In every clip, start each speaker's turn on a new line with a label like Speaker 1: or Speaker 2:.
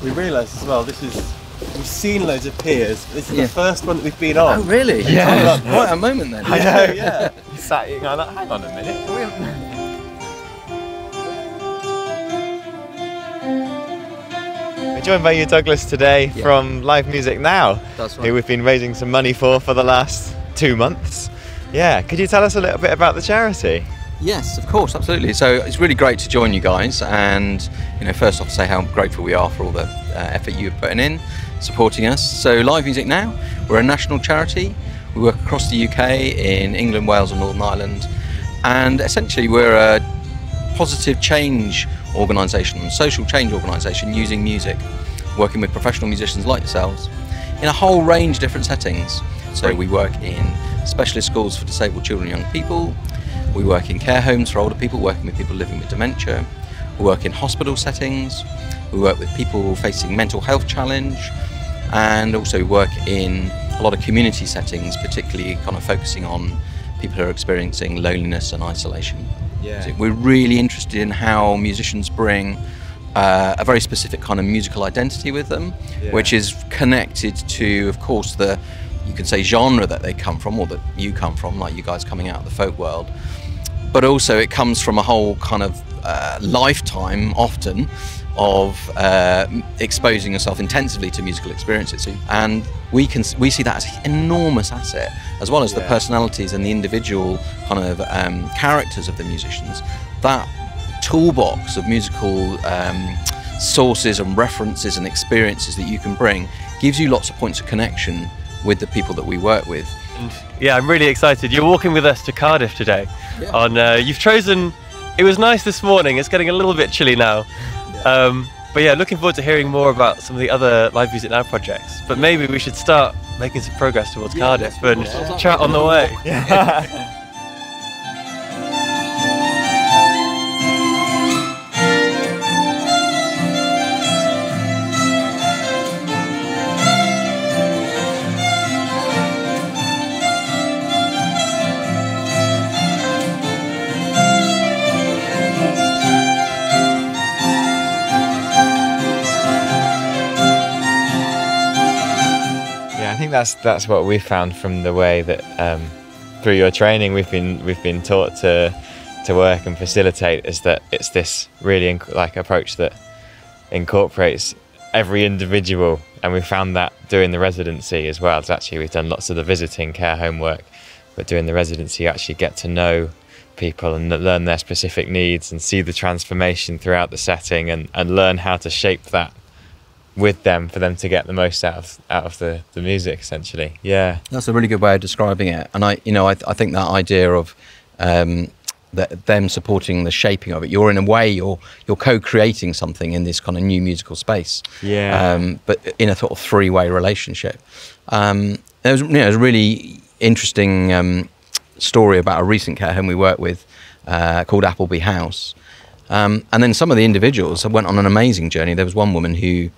Speaker 1: We realised as well, we've seen loads of peers. This is the first one that we've been on.
Speaker 2: Oh really?
Speaker 3: Yeah.
Speaker 2: Quite a moment then.
Speaker 3: I know,
Speaker 1: yeah.
Speaker 3: You sat here going, hang on a minute. We're joined by you, Douglas, today from Live Music Now,
Speaker 2: That's right.
Speaker 3: who we've been raising some money for the last 2 months. Yeah, could you tell us a little bit about the charity?
Speaker 2: Yes, of course, absolutely. So it's really great to join you guys, and first off, say how grateful we are for all the effort you're putting in, supporting us. So Live Music Now, we're a national charity. We work across the UK, in England, Wales and Northern Ireland, and essentially we're a positive change organisation, social change organisation using music, working with professional musicians like yourselves in a whole range of different settings. So we work in specialist schools for disabled children and young people. We work in care homes for older people, working with people living with dementia. We work in hospital settings. We work with people facing mental health challenge, and also work in a lot of community settings, particularly kind of focusing on people who are experiencing loneliness and isolation.
Speaker 3: Yeah.
Speaker 2: So we're really interested in how musicians bring a very specific kind of musical identity with them, which is connected to, of course, you can say genre that they come from, or that you come from, like you guys coming out of the folk world, but also it comes from a whole kind of lifetime often of exposing yourself intensively to musical experiences, and we see that as an enormous asset, as well as the personalities and the individual kind of characters of the musicians. That toolbox of musical sources and references and experiences that you can bring gives you lots of points of connection with the people that we work with.
Speaker 1: And yeah, I'm really excited. You're walking with us to Cardiff today. You've chosen, it was nice this morning, it's getting a little bit chilly now. But yeah, looking forward to hearing more about some of the other Live Music Now projects. But maybe we should start making some progress towards Cardiff and chat on the way.
Speaker 3: I think that's what we found from the way that through your training we've been taught to work and facilitate, is that it's this really approach that incorporates every individual, and we found that doing the residency as well. So actually we've done lots of the visiting care home work, but doing the residency you actually get to know people and learn their specific needs and see the transformation throughout the setting, and learn how to shape that with them for them to get the most out of the music, essentially. Yeah,
Speaker 2: that's a really good way of describing it. And I think that idea of them supporting the shaping of it, you're in a way you're co-creating something in this kind of new musical space. But in a sort of three-way relationship. There was a really interesting story about a recent care home we worked with called Appleby House. And then some of the individuals went on an amazing journey. There was one woman who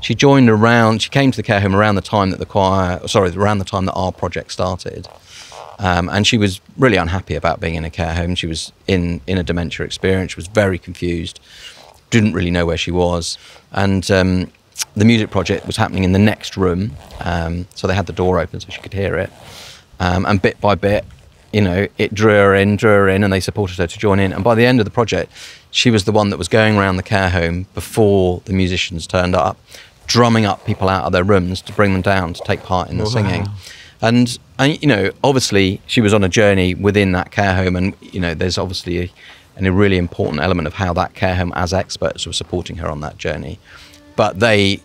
Speaker 2: she came to the care home around the time that around the time that our project started. And she was really unhappy about being in a care home. She was in a dementia experience. She was very confused, didn't really know where she was. And the music project was happening in the next room. So they had the door open so she could hear it. And bit by bit, it drew her in, and they supported her to join in. And by the end of the project, she was the one that was going around the care home before the musicians turned up, drumming up people out of their rooms to bring them down to take part in the singing. And obviously she was on a journey within that care home, and there's obviously a really important element of how that care home as experts were supporting her on that journey. But they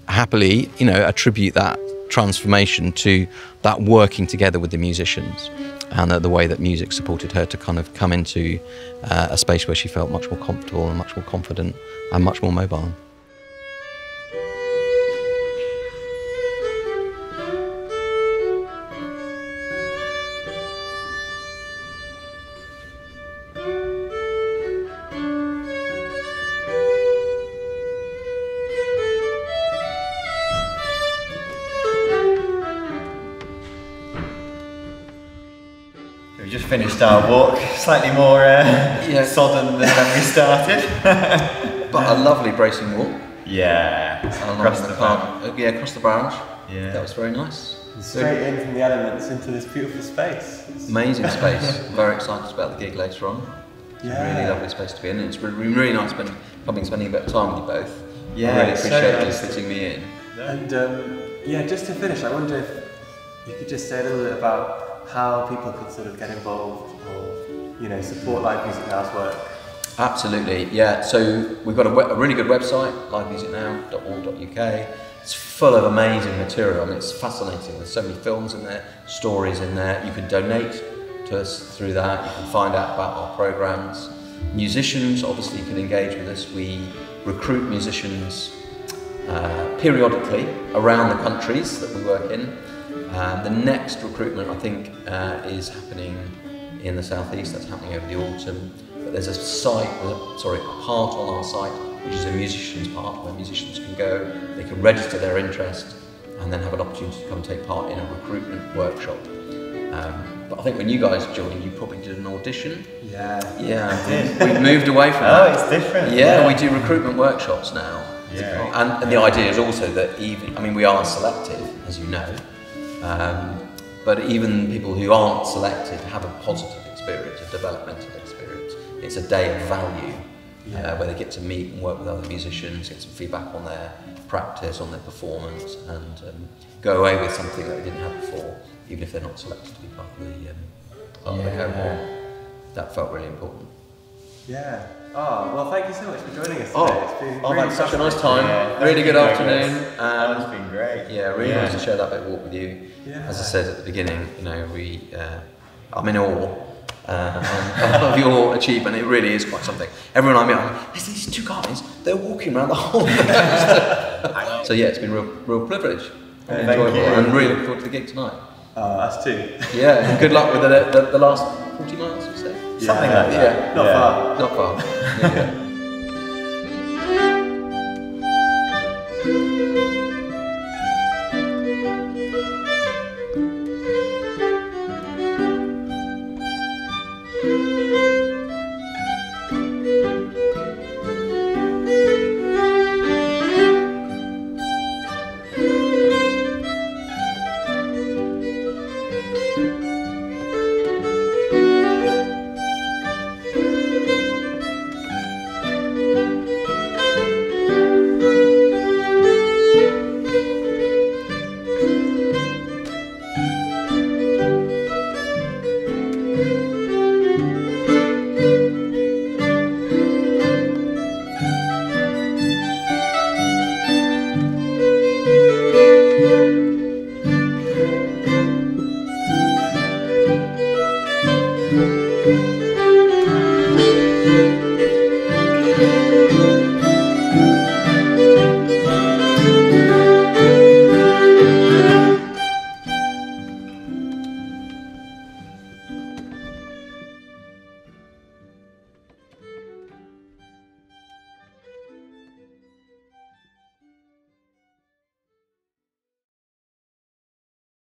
Speaker 2: happily attribute that transformation to that working together with the musicians, and the way that music supported her to kind of come into a space where she felt much more comfortable and much more confident and much more mobile.
Speaker 3: We just finished our walk, slightly more sodden than when we started.
Speaker 2: But a lovely bracing walk.
Speaker 3: Yeah.
Speaker 2: Across the branch. Yeah, across the branch.
Speaker 3: Yeah.
Speaker 2: That was very nice.
Speaker 1: Straight in from the elements into this beautiful space.
Speaker 2: Amazing space. Very excited about the gig later on. It's a really lovely space to be in. It's been really nice spending a bit of time with you both.
Speaker 3: Yeah,
Speaker 2: I really appreciate you
Speaker 1: nice.
Speaker 2: fitting me in.
Speaker 1: And just to finish, I wonder if you could just say a little bit about how people could sort of get involved or, support Live Music Now's work.
Speaker 2: Absolutely, yeah. So we've got a really good website, livemusicnow.org.uk. It's full of amazing material. I mean, it's fascinating. There's so many films in there, stories in there. You can donate to us through that. You can find out about our programs. Musicians, obviously, can engage with us. We recruit musicians periodically around the countries that we work in. The next recruitment, I think, is happening in the southeast. That's happening over the autumn. But there's a part on our site, which is a musician's part, where musicians can go, they can register their interest, and then have an opportunity to come take part in a recruitment workshop. But I think when you guys joined, you probably did an audition.
Speaker 3: Yeah.
Speaker 2: Yeah, we've moved away from that.
Speaker 3: Oh, it's different.
Speaker 2: Yeah, we do recruitment workshops now.
Speaker 3: Yeah.
Speaker 2: And the idea is also that we are selective, as you know, but even people who aren't selected have a positive experience, a developmental experience. It's a day of value where they get to meet and work with other musicians, get some feedback on their practice, on their performance, and go away with something that they didn't have before, even if they're not selected to be part of the cohort. That felt really important.
Speaker 1: Yeah. Oh, well, thank you so much for joining us today. It's been
Speaker 2: I've
Speaker 1: really
Speaker 2: had such a nice
Speaker 1: fascinating.
Speaker 2: time.
Speaker 3: Yeah,
Speaker 2: really good afternoon.
Speaker 3: It's been great.
Speaker 2: Yeah, really nice to share that bit of walk with you.
Speaker 1: Yeah.
Speaker 2: As I said at the beginning, I'm in awe of your achievement. It really is quite something. Everyone I meet, there's these two guys, they're walking around the whole of the coast. So yeah, it's been a real privilege.
Speaker 3: Thank
Speaker 2: Enjoyable.
Speaker 3: you.
Speaker 2: And really looking forward to the gig tonight.
Speaker 1: Us too.
Speaker 2: Yeah, and good luck with the last 40 miles, you say?
Speaker 3: Something like that.
Speaker 2: Yeah.
Speaker 1: Not far.
Speaker 2: Not far. Yeah.